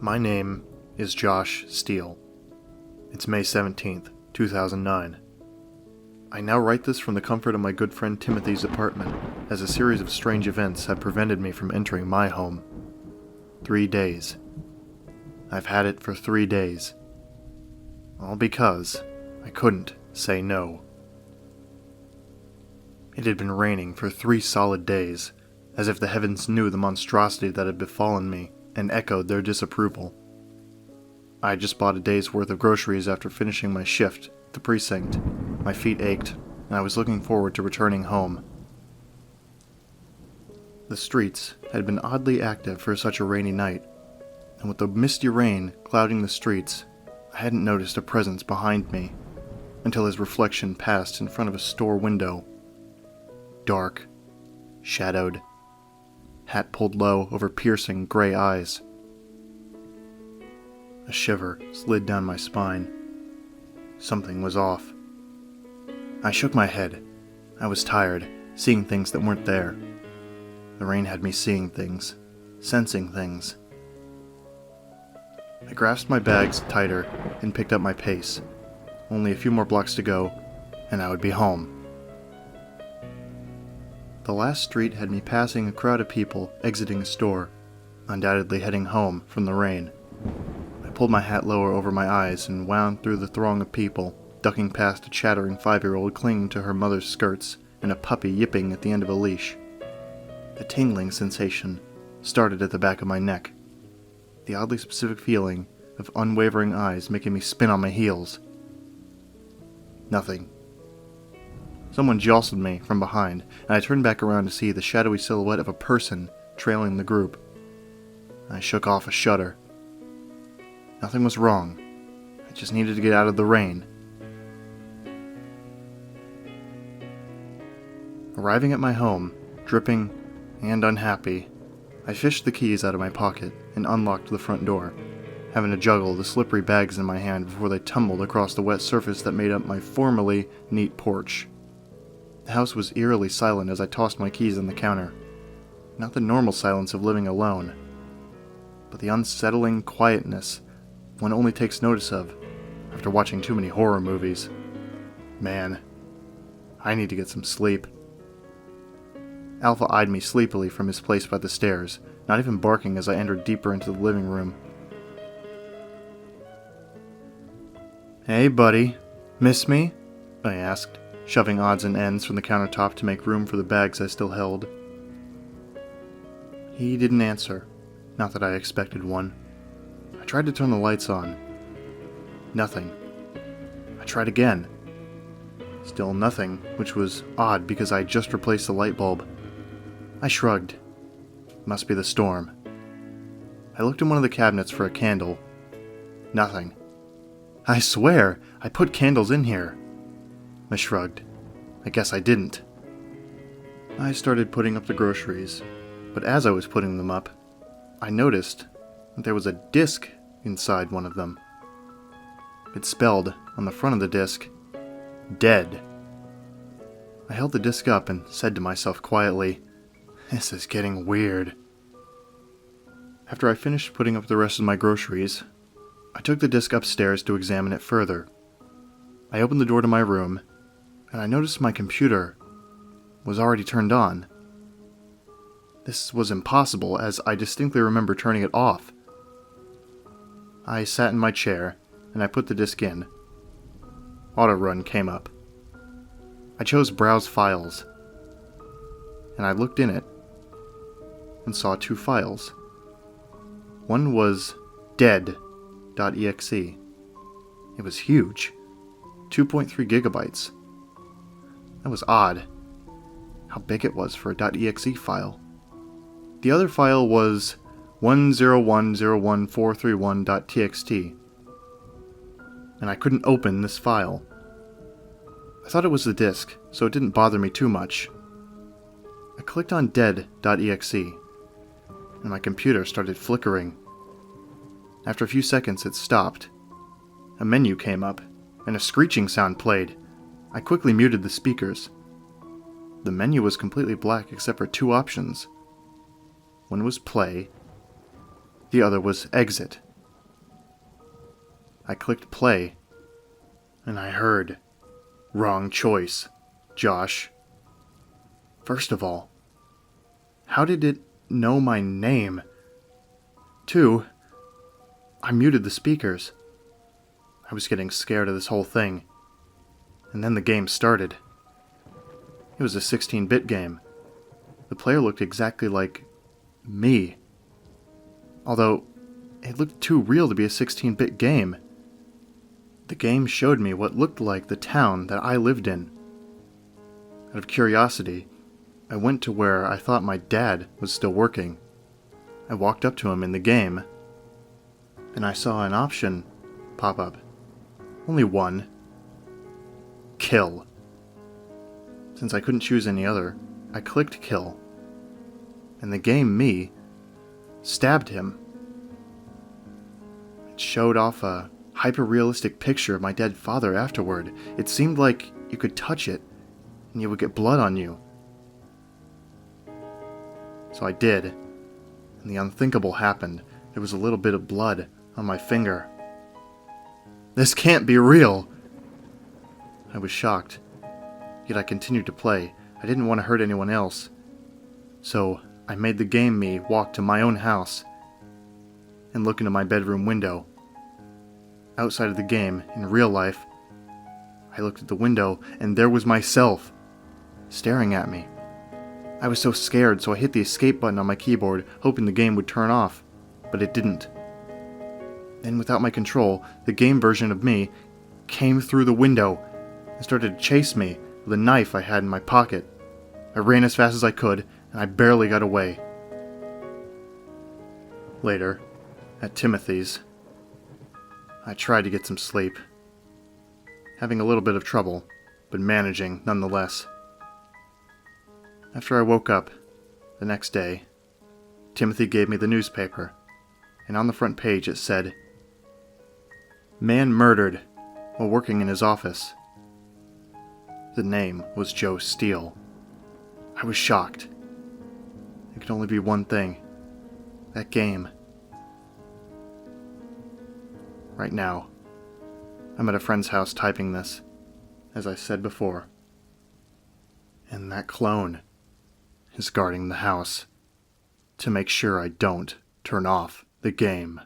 My name is Josh Steele. It's May 17th, 2009. I now write this from the comfort of my good friend Timothy's apartment, as a series of strange events have prevented me from entering my home. 3 days. I've had it for 3 days. All because I couldn't say no. It had been raining for 3 solid days, as if the heavens knew the monstrosity that had befallen me and echoed their disapproval. I had just bought a day's worth of groceries after finishing my shift at the precinct. My feet ached, and I was looking forward to returning home. The streets had been oddly active for such a rainy night, and with the misty rain clouding the streets, I hadn't noticed a presence behind me until his reflection passed in front of a store window. Dark, shadowed, hat pulled low over piercing gray eyes. A shiver slid down my spine. Something was off. I shook my head. I was tired, seeing things that weren't there. The rain had me seeing things, sensing things. I grasped my bags tighter and picked up my pace. Only a few more blocks to go, and I would be home. The last street had me passing a crowd of people exiting a store, undoubtedly heading home from the rain. I pulled my hat lower over my eyes and wound through the throng of people, ducking past a chattering 5-year-old clinging to her mother's skirts and a puppy yipping at the end of a leash. A tingling sensation started at the back of my neck, the oddly specific feeling of unwavering eyes making me spin on my heels. Nothing. Someone jostled me from behind, and I turned back around to see the shadowy silhouette of a person trailing the group. I shook off a shudder. Nothing was wrong. I just needed to get out of the rain. Arriving at my home, dripping and unhappy, I fished the keys out of my pocket and unlocked the front door, having to juggle the slippery bags in my hand before they tumbled across the wet surface that made up my formerly neat porch. The house was eerily silent as I tossed my keys on the counter. Not the normal silence of living alone, but the unsettling quietness one only takes notice of after watching too many horror movies. Man, I need to get some sleep. Alpha eyed me sleepily from his place by the stairs, not even barking as I entered deeper into the living room. "Hey, buddy. Miss me?" I asked, shoving odds and ends from the countertop to make room for the bags I still held. He didn't answer, not that I expected one. I tried to turn the lights on. Nothing. I tried again. Still nothing, which was odd because I had just replaced the light bulb. I shrugged. Must be the storm. I looked in one of the cabinets for a candle. Nothing. I swear, I put candles in here. I shrugged. I guess I didn't. I started putting up the groceries, but as I was putting them up, I noticed that there was a disc inside one of them. It spelled, on the front of the disc, "Dead." I held the disc up and said to myself quietly, "This is getting weird." After I finished putting up the rest of my groceries, I took the disc upstairs to examine it further. I opened the door to my room, and I noticed my computer was already turned on. This was impossible, as I distinctly remember turning it off. I sat in my chair, and I put the disk in. Autorun came up. I chose Browse Files, and I looked in it, and saw 2 files. One was DEAD.exe. It was huge, 2.3 gigabytes. That was odd, how big it was for a .exe file. The other file was 10101.431.txt, and I couldn't open this file. I thought it was the disk, so it didn't bother me too much. I clicked on dead.exe, and my computer started flickering. After a few seconds it stopped. A menu came up, and a screeching sound played. I quickly muted the speakers. The menu was completely black except for 2 options. One was play, the other was exit. I clicked play, and I heard, "Wrong choice, Josh." First of all, how did it know my name? 2, I muted the speakers. I was getting scared of this whole thing. And then the game started. It was a 16-bit game. The player looked exactly like me. Although, it looked too real to be a 16-bit game. The game showed me what looked like the town that I lived in. Out of curiosity, I went to where I thought my dad was still working. I walked up to him in the game, and I saw an option pop up. Only one. Kill. Since I couldn't choose any other, I clicked kill. And the game me stabbed him. It showed off a hyper-realistic picture of my dead father afterward. It seemed like you could touch it, and you would get blood on you. So I did, and the unthinkable happened. There was a little bit of blood on my finger. This can't be real! I was shocked, yet I continued to play. I didn't want to hurt anyone else. So I made the game me walk to my own house and look into my bedroom window. Outside of the game, in real life, I looked at the window and there was myself, staring at me. I was so scared, so I hit the escape button on my keyboard, hoping the game would turn off, but it didn't. Then, without my control, the game version of me came through the window and started to chase me with a knife I had in my pocket. I ran as fast as I could, and I barely got away. Later, at Timothy's, I tried to get some sleep, having a little bit of trouble, but managing nonetheless. After I woke up, the next day, Timothy gave me the newspaper, and on the front page it said, "Man murdered while working in his office." The name was Joe Steele. I was shocked. It could only be one thing. That game. Right now, I'm at a friend's house typing this, as I said before. And that clone is guarding the house to make sure I don't turn off the game.